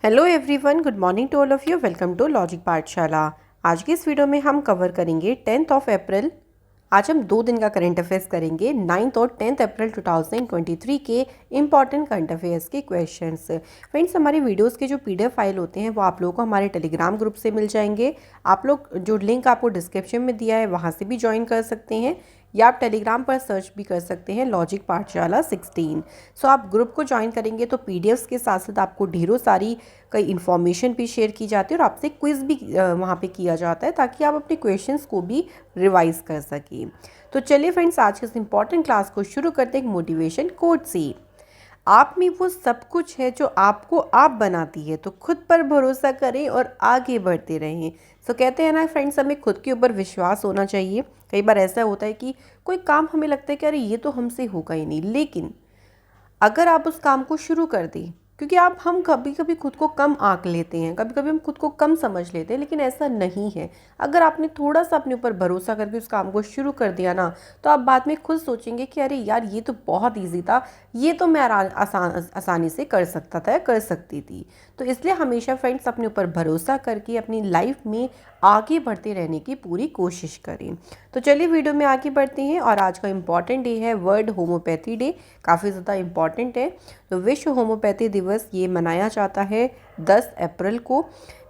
Hello everyone, good morning to all of you. Welcome to logic Pathshala. आज की इस video में हम कवर करेंगे 10th ऑफ अप्रैल। आज हम 2 दिन का करंट अफेयर्स करेंगे, 9th और 10th अप्रैल 2023 के इंपॉर्टेंट करंट अफेयर्स के क्वेश्चंस। फ्रेंड्स, हमारी वीडियोस के जो पीडीएफ फाइल होते हैं वो आप लोगों को हमारे टेलीग्राम ग्रुप से मिल जाएंगे। आप लोग जो लिंक आपको डिस्क्रिप्शन में दिया है वहाँ से भी ज्वाइन कर सकते हैं, या आप टेलीग्राम पर सर्च भी कर सकते हैं लॉजिक पाठशाला 16। सो आप ग्रुप को ज्वाइन करेंगे तो पीडीएफ्स के साथ साथ आपको ढेरों सारी कई इन्फॉर्मेशन भी शेयर की जाती है और आपसे क्विज़ भी वहाँ पे किया जाता है, ताकि आप अपने क्वेश्चंस को भी रिवाइज कर सकें। तो चलिए फ्रेंड्स, आज के इस इंपॉर्टेंट क्लास को शुरू करते हैं एक मोटिवेशन कोट से। आप में वो सब कुछ है जो आपको आप बनाती है, तो खुद पर भरोसा करें और आगे बढ़ते रहें। सो कहते हैं ना फ्रेंड्स, हमें खुद के ऊपर विश्वास होना चाहिए। कई बार ऐसा होता है कि कोई काम हमें लगता है कि अरे ये तो हमसे होगा ही नहीं, लेकिन अगर आप उस काम को शुरू कर दें, क्योंकि हम कभी कभी खुद को कम आंक लेते हैं, कभी कभी हम खुद को कम समझ लेते हैं, लेकिन ऐसा नहीं है। अगर आपने थोड़ा सा अपने ऊपर भरोसा करके उस काम को शुरू कर दिया ना, तो आप बाद में खुद सोचेंगे कि अरे यार ये तो बहुत ईजी था, ये तो मैं आसानी से कर सकता था या कर सकती थी। तो इसलिए हमेशा फ्रेंड्स अपने ऊपर भरोसा करके अपनी लाइफ में आगे बढ़ते रहने की पूरी कोशिश करें। तो चलिए वीडियो में आगे बढ़ते हैं। और आज का इम्पॉर्टेंट डे है वर्ल्ड होम्योपैथी डे। काफ़ी ज़्यादा इम्पॉर्टेंट है। तो विश्व होम्योपैथी दिवस ये मनाया जाता है 10 अप्रैल को।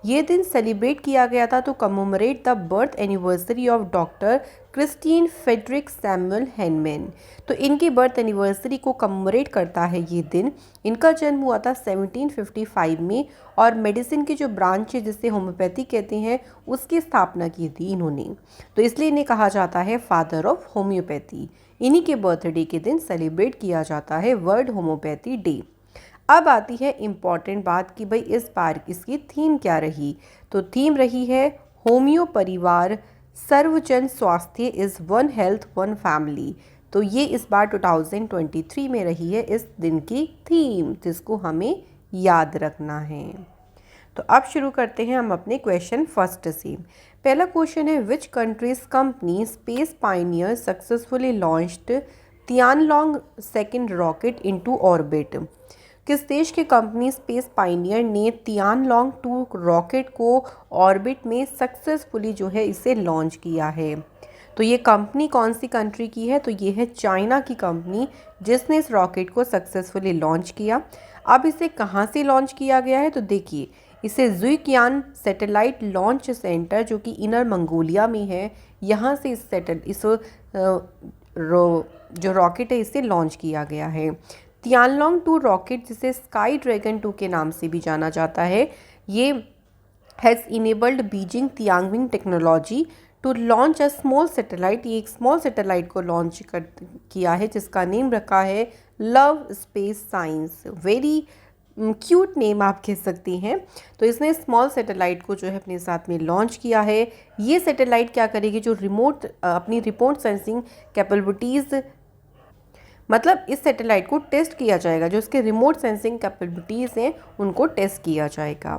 ये दिन सेलिब्रेट किया गया था to commemorate the birth anniversary of doctor Christian Friedrich Samuel Hahnemann. तो इनकी बर्थ एनिवर्सरी को कमोमरेट करता है ये दिन। इनका जन्म हुआ था 1755 में, और मेडिसिन की जो ब्रांच है जिसे होम्योपैथी कहते हैं उसकी स्थापना की थी इन्होंने। तो इसलिए इन्हें कहा जाता है फादर ऑफ होम्योपैथी। इन्हीं के बर्थडे के दिन सेलिब्रेट किया जाता है वर्ल्ड होम्योपैथी डे। अब आती है इम्पॉर्टेंट बात कि भाई इस बार इसकी थीम क्या रही। तो थीम रही है होम्यो परिवार सर्वजन स्वास्थ्य is one health one family. तो ये इस बार 2023 में रही है इस दिन की थीम, जिसको हमें याद रखना है। तो अब शुरू करते हैं हम अपने क्वेश्चन फर्स्ट से। पहला क्वेश्चन है, which countries company space Pioneer successfully launched Tianlong second rocket into orbit. किस देश की कंपनी स्पेस पायनियर ने तियानलोंग 2 रॉकेट को ऑर्बिट में सक्सेसफुली जो है इसे लॉन्च किया है। तो ये कंपनी कौन सी कंट्री की है? तो ये है चाइना की कंपनी, जिसने इस रॉकेट को सक्सेसफुली लॉन्च किया। अब इसे कहाँ से लॉन्च किया गया है? तो देखिए, इसे जुइकियान सैटेलाइट लॉन्च सेंटर जो कि इनर मंगोलिया में है, यहाँ से जो रॉकेट है इसे लॉन्च किया गया है। तियानलोंग 2 रॉकेट, जिसे स्काई ड्रैगन 2 के नाम से भी जाना जाता है, ये has enabled Beijing Tianbing technology to launch a small satellite. ये एक स्मॉल सैटेलाइट को लॉन्च किया है जिसका नेम रखा है love space science. Very cute name आप कह सकती हैं। तो इसने स्मॉल सैटेलाइट को जो है अपने साथ में लॉन्च किया है। ये सैटेलाइट क्या करेगी? जो अपनी रिमोट सेंसिंग कैपेबिलिटीज़, मतलब इस सैटेलाइट को टेस्ट किया जाएगा, जो इसके रिमोट सेंसिंग कैपेबिलिटीज़ हैं उनको टेस्ट किया जाएगा।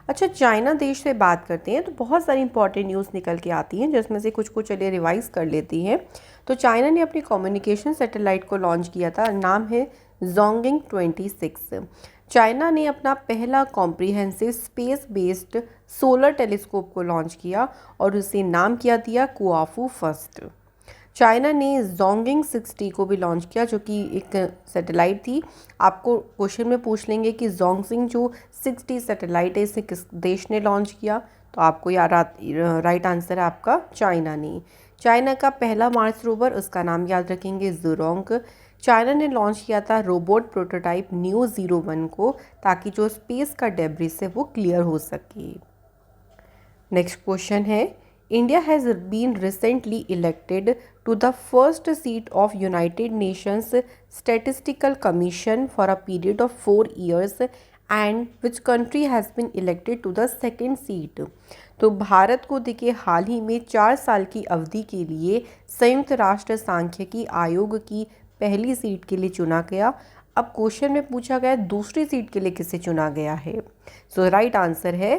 अच्छा, चाइना देश से बात करते हैं तो बहुत सारी इंपॉर्टेंट न्यूज़ निकल के आती हैं, जिसमें से कुछ को चलिए रिवाइज कर लेती हैं। तो चाइना ने अपनी कम्युनिकेशन सैटेलाइट को लॉन्च किया था, नाम है जोंगिंग 26। चाइना ने अपना पहला comprehensive space based solar telescope को लॉन्च किया और उसे नाम किया दिया कुआफू फर्स्ट। चाइना ने जोंगिंग 60 को भी लॉन्च किया, जो कि एक सैटेलाइट थी। आपको क्वेश्चन में पूछ लेंगे कि जोंगिंग जो 60 सैटेलाइट है इसे किस देश ने लॉन्च किया, तो आपको यार राइट आंसर है आपका चाइना ने। चाइना का पहला मार्स रोवर, उसका नाम याद रखेंगे ज़ुरोंग। चाइना ने लॉन्च किया था रोबोट प्रोटोटाइप न्यू 01 को, ताकि जो स्पेस का डेब्रिस है वो क्लियर हो सके। नेक्स्ट क्वेश्चन है, India has been recently elected to the first seat of United Nations Statistical Commission for a period of 4 years, and which country has been elected to the second seat? तो भारत को देखिए हाल ही में 4 साल की अवधि के लिए संयुक्त राष्ट्र सांख्यिकी आयोग की पहली सीट के लिए चुना गया। अब क्वेश्चन में पूछा गया दूसरी सीट के लिए किसे चुना गया है? सो राइट आंसर है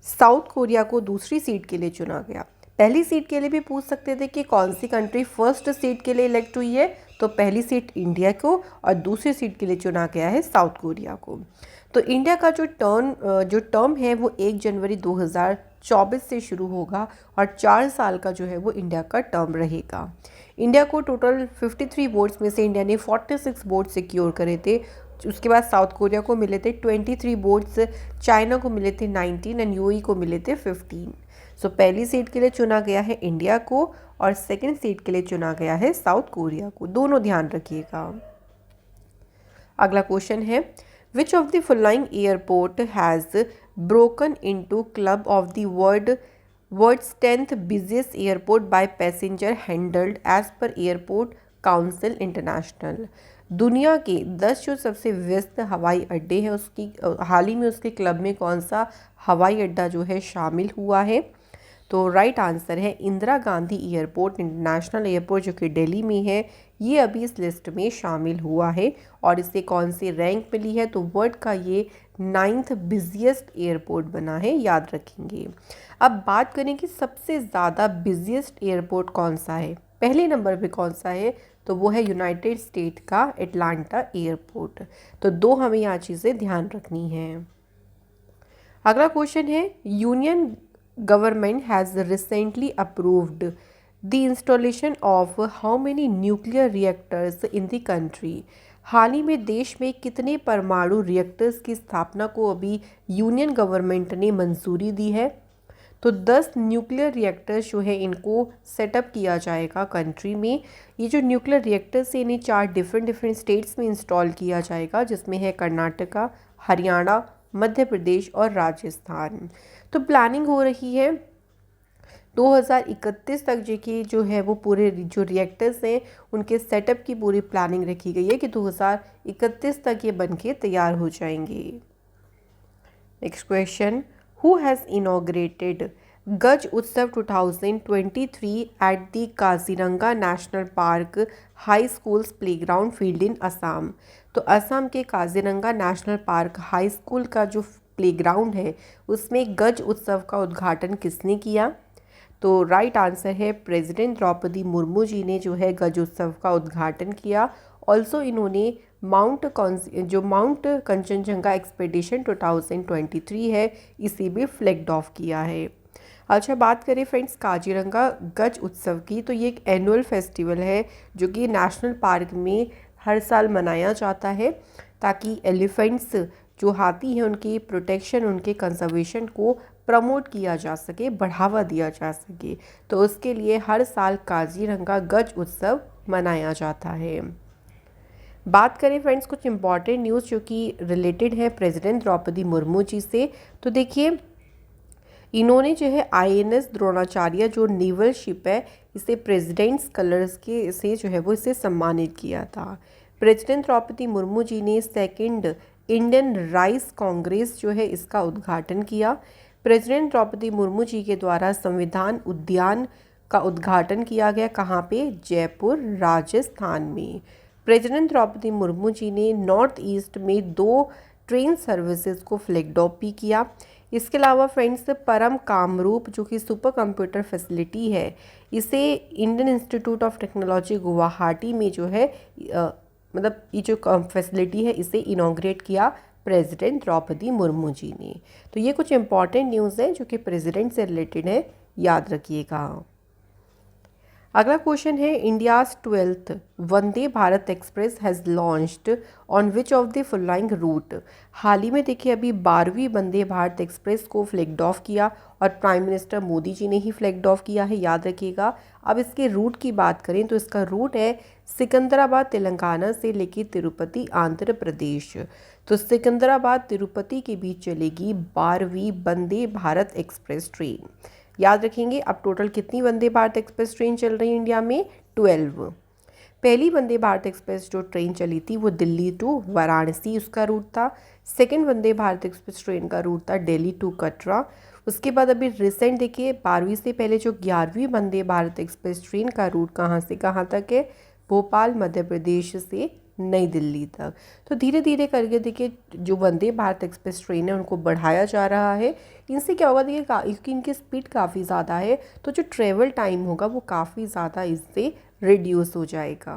साउथ कोरिया को दूसरी सीट के लिए चुना गया। पहली सीट के लिए भी पूछ सकते थे कि कौन सी कंट्री फर्स्ट सीट के लिए इलेक्ट हुई है, तो पहली सीट इंडिया को और दूसरी सीट के लिए चुना गया है साउथ कोरिया को। तो इंडिया का जो टर्म है वो 1 जनवरी 2024 से शुरू होगा और 4 साल का जो है वो इंडिया का टर्म रहेगा। इंडिया को टोटल 53 वोट्स में से इंडिया ने 46 वोट सिक्योर करे थे। उसके बाद साउथ कोरिया को मिले थे 23 वोट्स, चाइना को मिले थे 19 एंड यूएई को मिले थे 15। सो पहली सीट के लिए चुना गया है इंडिया को और सेकंड सीट के लिए चुना गया है साउथ कोरिया को, दोनों ध्यान रखिएगा। अगला क्वेश्चन है, which of the following airport has broken into club of the world's 10th busiest airport by passenger handled as per airport council international. दुनिया के 10 जो सबसे व्यस्त हवाई अड्डे हैं उसकी हाल ही में उसके क्लब में कौन सा हवाई अड्डा जो है शामिल हुआ है? तो राइट आंसर है Indira Gandhi airport international airport जो कि दिल्ली में है। ये अभी इस लिस्ट में शामिल हुआ है और इसे कौन सी रैंक मिली है? तो वर्ल्ड का ये 9th बिजिएस्ट एयरपोर्ट बना है, याद रखेंगे। अब बात करें कि सबसे ज़्यादा बिजिएस्ट एयरपोर्ट कौन सा है, पहले नंबर पे कौन सा है? तो वो है यूनाइटेड स्टेट का एटलांटा एयरपोर्ट। तो दो हमें यहाँ चीज़ें ध्यान रखनी है। अगला क्वेश्चन है, union government has recently approved the installation of how many nuclear reactors in the country. हाल ही में देश में कितने परमाणु रिएक्टर्स की स्थापना को अभी यूनियन गवर्नमेंट ने मंजूरी दी है? तो 10 न्यूक्लियर रिएक्टर्स जो है इनको सेटअप किया जाएगा कंट्री में। ये जो न्यूक्लियर रिएक्टर्स है इन्हें 4 डिफरेंट स्टेट्स में इंस्टॉल किया जाएगा, जिसमें है कर्नाटका, हरियाणा, मध्य प्रदेश और राजस्थान। तो प्लानिंग हो रही है 2031 तक जो है वो पूरे जो रिएक्टर्स हैं उनके सेटअप की पूरी प्लानिंग रखी गई है कि 2031 तक ये बनके तैयार हो जाएंगे। Next question, who has inaugurated गज उत्सव 2023 at the Kaziranga national park high schools playground field इन असम। तो असम के Kaziranga national park high school का जो प्लेग्राउंड है उसमें गज उत्सव का उद्घाटन किसने किया? तो राइट आंसर है प्रेसिडेंट द्रौपदी मुर्मू जी ने जो है गज उत्सव का उद्घाटन किया। ऑल्सो इन्होंने माउंट कंचनजंगा एक्सपेडिशन 2023 है इसे भी फ्लैग्ड ऑफ किया है। अच्छा, बात करें फ्रेंड्स काजीरंगा गज उत्सव की, तो ये एक एनुअल फेस्टिवल है जो कि नेशनल पार्क में हर साल मनाया जाता है ताकि एलिफेंट्स जो हाथी हैं उनकी प्रोटेक्शन, उनके कंजर्वेशन को प्रमोट किया जा सके, बढ़ावा दिया जा सके। तो उसके लिए हर साल काजीरंगा गज उत्सव मनाया जाता है। बात करें फ्रेंड्स कुछ इंपॉर्टेंट न्यूज़ जो कि रिलेटेड है प्रेसिडेंट द्रौपदी मुर्मू जी से, तो देखिए इन्होंने जो है INS द्रोणाचार्य जो नेवल शिप है इसे प्रेसिडेंट्स कलर्स के से जो है वो इसे सम्मानित किया था। प्रेसिडेंट द्रौपदी मुर्मू जी ने 2nd इंडियन राइस कांग्रेस जो है इसका उद्घाटन किया। प्रेसिडेंट द्रौपदी मुर्मू जी के द्वारा संविधान उद्यान का उद्घाटन किया गया, कहाँ पे? जयपुर, राजस्थान में। प्रेसिडेंट द्रौपदी मुर्मू जी ने नॉर्थ ईस्ट में 2 ट्रेन सर्विसेज को फ्लैग्ड ऑफ भी किया। इसके अलावा फ्रेंड्स परम कामरूप जो कि सुपर कंप्यूटर फैसिलिटी है इसे Indian institute of technology Guwahati में जो है मतलब ये जो फैसिलिटी है इसे इनॉग्रेट किया प्रेसिडेंट द्रौपदी मुर्मू जी ने। तो ये कुछ इंपॉर्टेंट न्यूज़ है जो कि प्रेसिडेंट से रिलेटेड है, याद रखिएगा। अगला क्वेश्चन है, India's 12th Vande Bharat express has launched on which of the following route. हाल ही में देखिए अभी 12वीं वंदे भारत एक्सप्रेस को फ्लैग्ड ऑफ किया और प्राइम मिनिस्टर मोदी जी ने ही फ्लैग्ड ऑफ किया है, याद रखिएगा। अब इसके रूट की बात करें तो इसका रूट है सिकंदराबाद तेलंगाना से लेकर तिरुपति आंध्र प्रदेश। तो सिकंदराबाद तिरुपति के बीच चलेगी 12वीं वंदे भारत एक्सप्रेस ट्रेन, याद रखेंगे। अब टोटल कितनी वंदे भारत एक्सप्रेस ट्रेन चल रही है इंडिया में? 12। पहली वंदे भारत एक्सप्रेस जो ट्रेन चली थी वो दिल्ली टू वाराणसी उसका रूट था। सेकंड वंदे भारत एक्सप्रेस ट्रेन का रूट था दिल्ली टू कटरा। उसके बाद अभी रिसेंट देखिए 12वीं से पहले जो 11वीं वंदे भारत एक्सप्रेस ट्रेन का रूट कहाँ से कहाँ तक है? भोपाल मध्य प्रदेश से नई दिल्ली तक। तो धीरे धीरे करके देखिए जो वंदे भारत एक्सप्रेस ट्रेन है उनको बढ़ाया जा रहा है। इनसे क्या होगा देखिए क्योंकि इनकी स्पीड काफ़ी ज़्यादा है तो जो ट्रेवल टाइम होगा वो काफ़ी ज़्यादा इससे रिड्यूस हो जाएगा।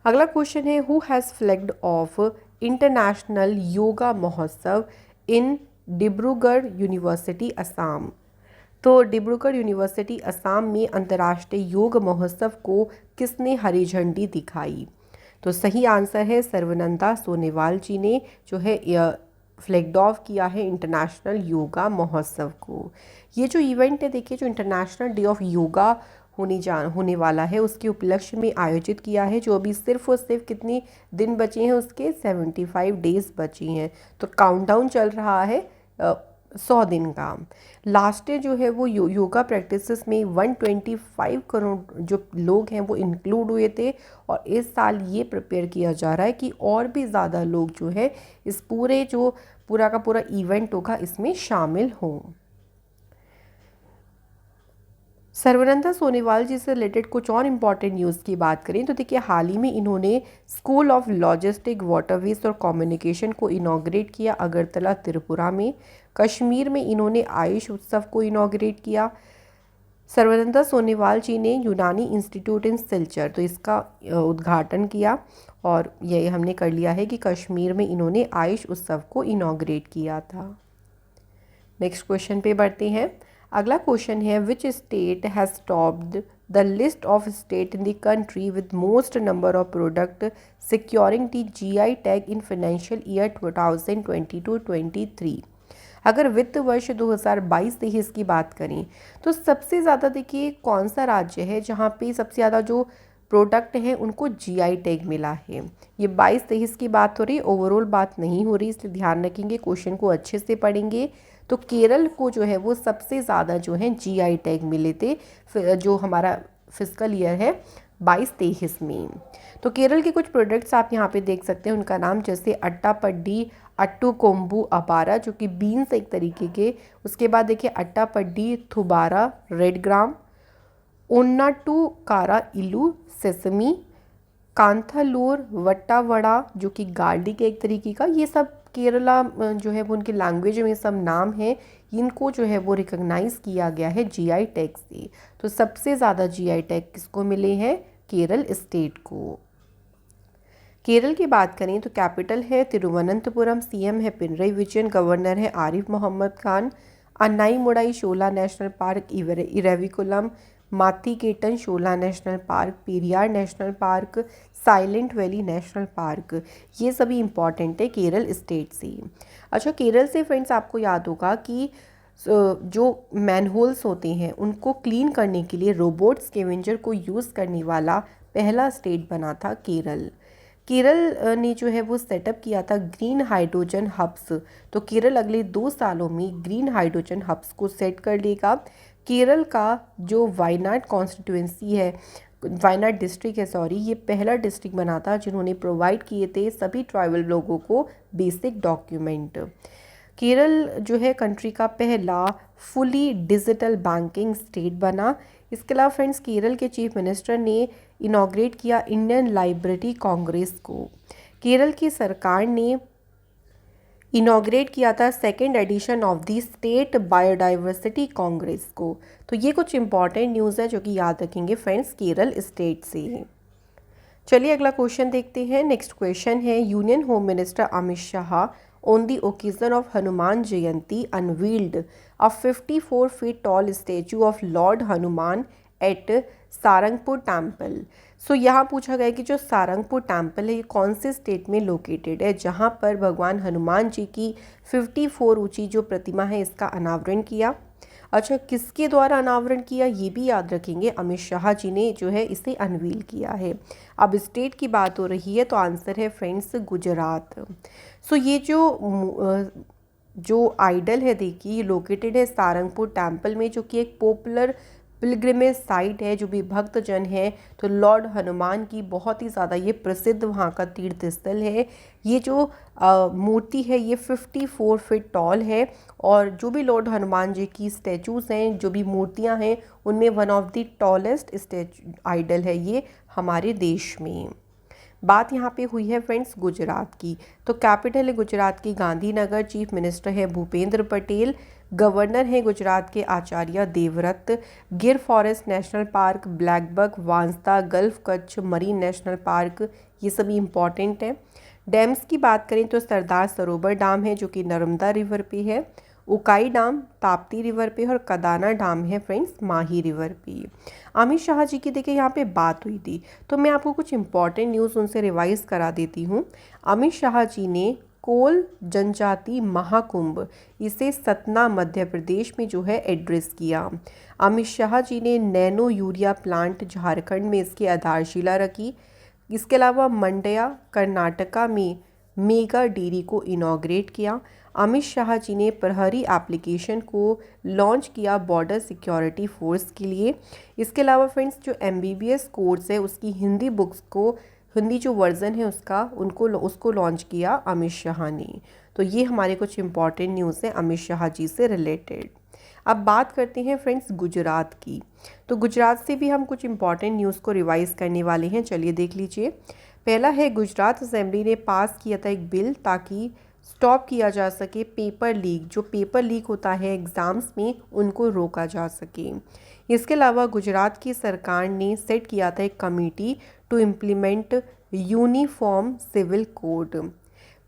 अगला क्वेश्चन है who has flagged of international yoga महोत्सव इन डिब्रूगढ़ यूनिवर्सिटी असम। तो डिब्रूगढ़ यूनिवर्सिटी असम में अंतर्राष्ट्रीय योग महोत्सव को किसने हरी झंडी दिखाई? तो सही आंसर है सर्वनंदा सोनेवाल जी ने जो है फ्लैग्ड ऑफ किया है इंटरनेशनल योगा महोत्सव को। ये जो इवेंट है देखिए, जो इंटरनेशनल डे ऑफ योगा होने वाला है उसके उपलक्ष्य में आयोजित किया है, जो अभी सिर्फ और सिर्फ कितने दिन बचे हैं उसके 75 डेज बची हैं। तो काउंटडाउन चल रहा है 100 दिन का। लास्ट ईयर जो है वो योगा प्रैक्टिसेस में 125 करोड़ जो लोग हैं वो इंक्लूड हुए थे, और इस साल ये प्रिपेयर किया जा रहा है कि और भी ज़्यादा लोग जो है इस पूरा का पूरा इवेंट होगा इसमें शामिल हों। सर्वनंदा सोनेवाल जी से रिलेटेड कुछ और इम्पॉर्टेंट न्यूज़ की बात करें तो देखिए, हाल ही में इन्होंने स्कूल ऑफ लॉजिस्टिक वाटरवेज और कम्युनिकेशन को इनॉग्रेट किया अगरतला त्रिपुरा में। कश्मीर में इन्होंने आयुष उत्सव को इनॉग्रेट किया। सर्वनंदा सोनेवाल जी ने यूनानी इंस्टीट्यूट इन सिलचर तो इसका उद्घाटन किया, और ये हमने कर लिया है कि कश्मीर में इन्होंने आयुष उत्सव को इनॉग्रेट किया था। नेक्स्ट क्वेश्चन पे बढ़ते हैं। अगला क्वेश्चन है which state has topped the list of state in the country with most number of product securing the GI tag in financial year 2022-23। अगर वित्त वर्ष 2022-23 की बात करें तो सबसे ज़्यादा देखिए कौन सा राज्य है जहाँ पे सबसे ज़्यादा जो प्रोडक्ट हैं उनको जीआई टैग मिला है। ये 22-23 की बात हो रही है, ओवरऑल बात नहीं हो रही, इसलिए ध्यान रखेंगे, क्वेश्चन को अच्छे से पढ़ेंगे। तो केरल को जो है वो सबसे ज़्यादा जो है जीआई टैग मिले थे जो हमारा फिस्कल ईयर है 22-23 में। तो केरल के कुछ प्रोडक्ट्स आप यहाँ पे देख सकते हैं, उनका नाम जैसे अट्टापड्डी, अट्टू कोम्बू अपारा जो कि बीन्स एक तरीके के, उसके बाद देखिए अट्टापड्डी थुबारा रेड ग्राम, ओन्नाटू कारा इलू सेसमी, कांथालूर वट्टावड़ा जो कि गार्लिक एक तरीके का, ये सब केरला जो है वो उनकी लैंग्वेज में सब नाम है, इनको जो है वो रिकॉग्नाइज़ किया गया है जीआई टैग से। तो सबसे ज़्यादा जीआई टैग किसको मिले हैं? केरल स्टेट को। केरल की बात करें तो कैपिटल है तिरुवनंतपुरम, सीएम है पिनरई विजयन, गवर्नर है Arif Mohammad Khan. Anamudi Shola national park, Eravikulam, Mathikettan Shola national park, Periyar national park, Silent Valley national park, ये सभी इंपॉर्टेंट है केरल स्टेट से। अच्छा, केरल से फ्रेंड्स आपको याद होगा कि जो मैनहोल्स होते हैं उनको क्लीन करने के लिए रोबोट स्कैवेंजर को यूज़ करने वाला पहला स्टेट बना था केरल। केरल ने जो है वो सेटअप किया था ग्रीन हाइड्रोजन हब्स। तो केरल अगले 2 सालों में ग्रीन हाइड्रोजन हब्स को सेट कर लेगा। केरल का जो वायनाड कॉन्स्टिट्यूएंसी है, वायनाड डिस्ट्रिक्ट है सॉरी, ये पहला डिस्ट्रिक्ट बना था जिन्होंने प्रोवाइड किए थे सभी ट्राइबल लोगों को बेसिक डॉक्यूमेंट। केरल जो है कंट्री का पहला फुली डिजिटल बैंकिंग स्टेट बना। इसके अलावा फ्रेंड्स केरल के चीफ मिनिस्टर ने इनॉग्रेट किया इंडियन लाइब्रेरी कांग्रेस को। केरल की सरकार ने इनॉग्रेट किया था 2nd edition of the state biodiversity congress को। तो ये कुछ इंपॉर्टेंट न्यूज़ है जो कि याद रखेंगे फ्रेंड्स केरल स्टेट से। चलिए अगला क्वेश्चन देखते हैं। नेक्स्ट क्वेश्चन है union home minister Amit Shah on the occasion of Hanuman Jayanti unveiled a 54 feet tall statue of Lord Hanuman at Sarangpur temple. So यहाँ पूछा गया कि जो सारंगपुर टेम्पल है ये कौन से स्टेट में लोकेटेड है, जहाँ पर भगवान हनुमान जी की 54 ऊंची जो प्रतिमा है इसका अनावरण किया। अच्छा, किसके द्वारा अनावरण किया ये भी याद रखेंगे, अमित शाह जी ने जो है इसे अनवील किया है। अब स्टेट की बात हो रही है तो आंसर है फ्रेंड्स गुजरात। सो ये जो आइडल है देखिए, ये लोकेटेड है सारंगपुर टेम्पल में, जो कि एक पॉपुलर पिलग्रिमेज साइट है। जो भी भक्तजन है तो लॉर्ड हनुमान की बहुत ही ज़्यादा ये प्रसिद्ध वहाँ का तीर्थ स्थल है। ये जो मूर्ति है ये 54 फीट टॉल है, और जो भी लॉर्ड हनुमान जी की स्टैचूज़ हैं, जो भी मूर्तियाँ हैं, उनमें one of the tallest statue idol है ये हमारे देश में। बात यहाँ पे हुई है फ्रेंड्स गुजरात की। तो कैपिटल है गुजरात की गांधीनगर, चीफ मिनिस्टर है भूपेंद्र पटेल, गवर्नर हैं गुजरात के आचार्य देवव्रत। गिर forest national park, blackbuck, Vansda, gulf Kutch marine national park, ये सभी इंपॉर्टेंट हैं। डैम्स की बात करें तो सरदार सरोवर डैम है जो कि नर्मदा रिवर पे है, उकाई डैम ताप्ती रिवर पे, और कदाना डैम है फ्रेंड्स माही रिवर पे। अमित शाह जी की देखिए यहाँ पे बात हुई थी, तो मैं आपको कुछ इंपॉर्टेंट न्यूज़ उनसे रिवाइज करा देती हूँ। अमित शाह जी ने कोल जनजाति महाकुंभ, इसे सतना मध्य प्रदेश में जो है एड्रेस किया। अमित शाह जी ने नैनो यूरिया प्लांट झारखंड में इसकी आधारशिला रखी। इसके अलावा मंड्या कर्नाटका में मेगा डेयरी को इनॉग्रेट किया। अमित शाह जी ने प्रहरी एप्लीकेशन को लॉन्च किया बॉर्डर सिक्योरिटी फोर्स के लिए। इसके अलावा फ्रेंड्स जो MBBS कोर्स है उसकी हिंदी बुक्स को, हिंदी जो वर्ज़न है उसको लॉन्च किया अमित शाह ने। तो ये हमारे कुछ इंपॉर्टेंट न्यूज़ हैं अमित शाह जी से रिलेटेड। अब बात करते हैं फ्रेंड्स गुजरात की। तो गुजरात से भी हम कुछ इंपॉर्टेंट न्यूज़ को रिवाइज करने वाले हैं, चलिए देख लीजिए। पहला है, गुजरात असेंबली ने पास किया था एक बिल ताकि स्टॉप किया जा सके पेपर लीक, जो पेपर लीक होता है एग्ज़ाम्स में उनको रोका जा सके। इसके अलावा गुजरात की सरकार ने सेट किया था एक committee to implement uniform civil code.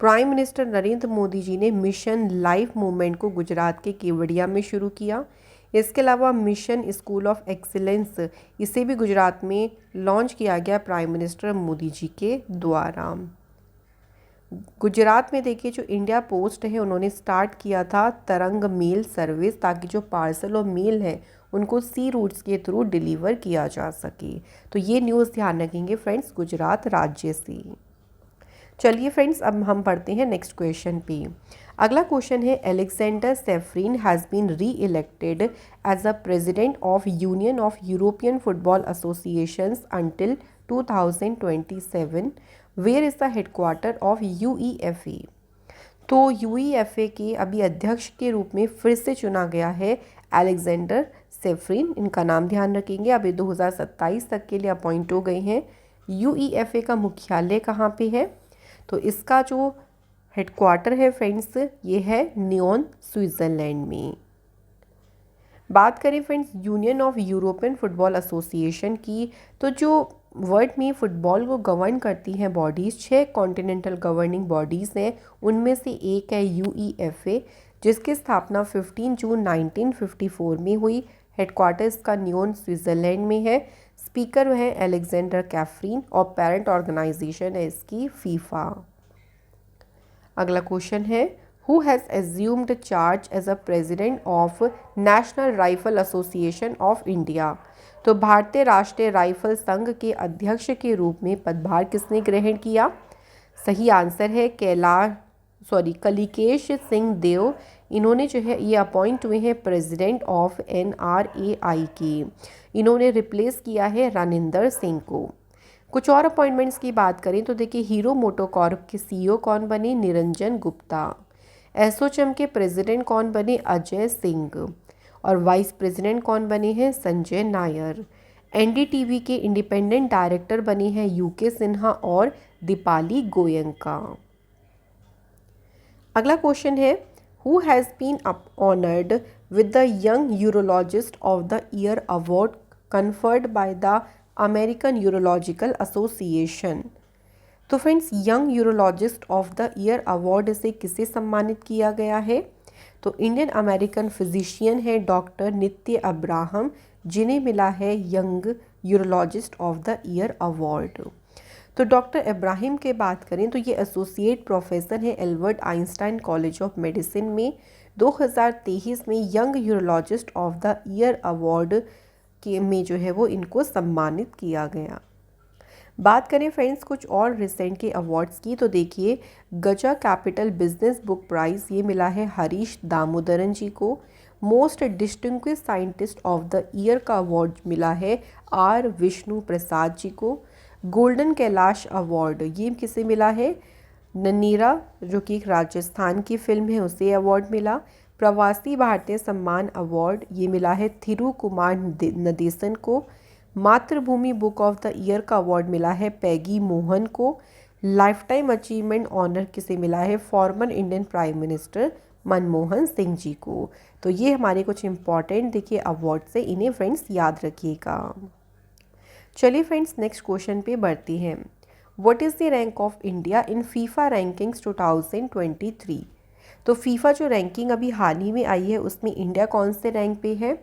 Prime minister Narendra Modi ji ने मिशन लाइफ मूवमेंट को गुजरात के केवड़िया में शुरू किया। इसके अलावा मिशन स्कूल ऑफ एक्सीलेंस, इसे भी गुजरात में लॉन्च किया गया प्राइम मिनिस्टर मोदी जी के द्वारा। गुजरात में देखिए जो इंडिया पोस्ट है उन्होंने स्टार्ट किया था तरंग मेल सर्विस, ताकि जो पार्सल और मेल है उनको सी रूट्स के थ्रू डिलीवर किया जा सके। तो ये न्यूज़ ध्यान रखेंगे फ्रेंड्स गुजरात राज्य से। चलिए फ्रेंड्स अब हम पढ़ते हैं नेक्स्ट क्वेश्चन पे। अगला क्वेश्चन है, Alexander Ceferin has been reelected as a president of union of European football associations until 2027। Where is the headquarter of UEFA। तो UEFA के अभी अध्यक्ष के रूप में फिर से चुना गया है अलेक्जेंडर सेफरिन, इनका नाम ध्यान रखेंगे। अभी 2027 तक के लिए अपॉइंट हो गए हैं। UEFA का मुख्यालय कहाँ पे है? तो इसका जो हेडक्वार्टर है फ्रेंड्स ये है न्योन स्विट्ज़रलैंड में। बात करें friends union of European football association की, तो जो वर्ल्ड में फुटबॉल को गवर्न करती हैं बॉडीज़, 6 कॉन्टिनेंटल गवर्निंग बॉडीज़ हैं, उनमें से एक है UEFA, जिसकी स्थापना 15 जून 1954 में हुई। हेडक्वार्टर इसका न्योन स्विट्ज़रलैंड में है। स्पीकर है अलेक्जेंडर कैफरीन और पेरेंट ऑर्गेनाइजेशन है इसकी फीफा। अगला क्वेश्चन है, who has assumed charge as a president of national rifle association of India. तो भारतीय राष्ट्रीय राइफल संघ के अध्यक्ष के रूप में पदभार किसने ग्रहण किया? सही आंसर है कलिकेश सिंह देव। इन्होंने जो है ये अपॉइंट हुए हैं प्रेसिडेंट ऑफ NRAI के। इन्होंने रिप्लेस किया है रानिंदर सिंह को। कुछ और अपॉइंटमेंट्स की बात करें तो देखिए, हीरो मोटोकॉर्प के CEO कौन बने? निरंजन गुप्ता। एसोचैम के प्रेसिडेंट कौन बने? अजय सिंह। और वाइस प्रेसिडेंट कौन बने हैं? संजय नायर। NDTV के इंडिपेंडेंट डायरेक्टर बने हैं UK सिन्हा और दीपाली गोयंका। अगला क्वेश्चन है, who has been honoured with the young urologist of the year award conferred by the American Urological Association. तो friends young urologist of the year award से किसे सम्मानित किया गया है? तो इंडियन अमेरिकन फिजिशियन है डॉक्टर नित्य अब्राहम, जिन्हें मिला है young urologist of the year award. तो डॉक्टर इब्राहिम के बात करें तो ये एसोसिएट प्रोफेसर हैं Albert Einstein college of medicine में। 2023 में young urologist of the year award के में जो है वो इनको सम्मानित किया गया। बात करें फ्रेंड्स कुछ और रिसेंट के अवार्ड्स की, तो देखिए गजा कैपिटल बिजनेस बुक प्राइज़ ये मिला है हरीश दामोदरन जी को। Most distinguished scientist of the year का अवार्ड मिला है R विष्णु प्रसाद जी को। गोल्डन कैलाश अवार्ड ये किसे मिला है? ननीरा, जो कि एक राजस्थान की फिल्म है, उसे अवार्ड मिला। प्रवासी भारतीय सम्मान अवार्ड ये मिला है थिरु कुमार नदेसन को। मातृभूमि बुक ऑफ द ईयर का अवार्ड मिला है पैगी मोहन को। लाइफ टाइम अचीवमेंट ऑनर किसे मिला है? Former Indian prime minister Manmohan Singh ji को। तो ये हमारे कुछ इंपॉर्टेंट देखिए अवार्ड से, इन्हें फ्रेंड्स याद रखिएगा। चलिए फ्रेंड्स नेक्स्ट क्वेश्चन पे बढ़ती हैं। What is the rank of India in FIFA rankings 2023? तो फीफा जो रैंकिंग अभी हाल ही में आई है उसमें इंडिया कौन से रैंक पे है?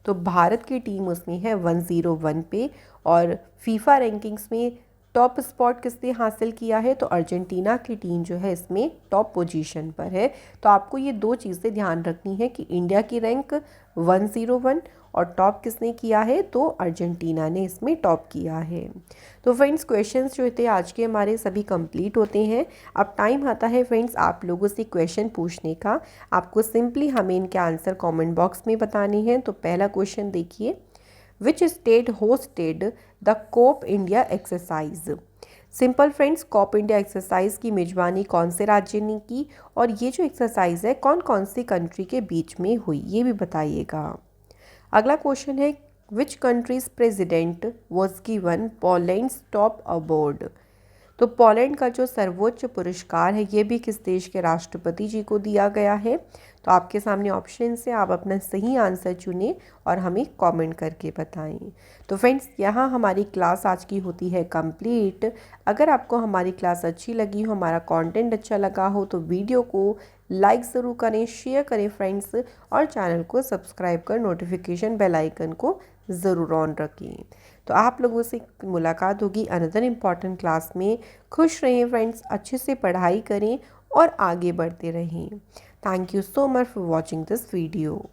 तो भारत की टीम उसमें है 101 पे। और फीफा रैंकिंग्स में टॉप स्पॉट किसने हासिल किया है? तो अर्जेंटीना की टीम जो है इसमें टॉप पोजीशन पर है। तो आपको ये दो चीज़ें ध्यान रखनी है कि इंडिया की रैंक 101 और टॉप किसने किया है? तो अर्जेंटीना ने इसमें टॉप किया है। तो फ्रेंड्स क्वेश्चंस जो थे आज के हमारे सभी कंप्लीट होते हैं। अब टाइम आता है फ्रेंड्स आप लोगों से क्वेश्चन पूछने का। आपको सिंपली हमें इनके आंसर कमेंट बॉक्स में बताने हैं। तो पहला क्वेश्चन देखिए, which state hosted the Cope India exercise? Simple friends, Cope India exercise की मेजबानी कौन से राज्य ने की और ये जो एक्सरसाइज है कौन कौन सी कंट्री के बीच में हुई, ये भी बताइएगा। अगला क्वेश्चन है, which country's president was given Poland's top award? तो पोलैंड का जो सर्वोच्च पुरस्कार है ये भी किस देश के राष्ट्रपति जी को दिया गया है? तो आपके सामने ऑप्शन से आप अपना सही आंसर चुनें और हमें कमेंट करके बताएं। तो फ्रेंड्स यहाँ हमारी क्लास आज की होती है कंप्लीट। अगर आपको हमारी क्लास अच्छी लगी हो, हमारा कंटेंट अच्छा लगा हो तो वीडियो को लाइक ज़रूर करें, शेयर करें फ्रेंड्स, और चैनल को सब्सक्राइब कर नोटिफिकेशन बेल आइकन को ज़रूर ऑन रखें। तो आप लोगों से मुलाकात होगी अनदर इम्पॉर्टेंट क्लास में। खुश रहें फ्रेंड्स, अच्छे से पढ़ाई करें और आगे बढ़ते रहें। Thank you so much for watching this video.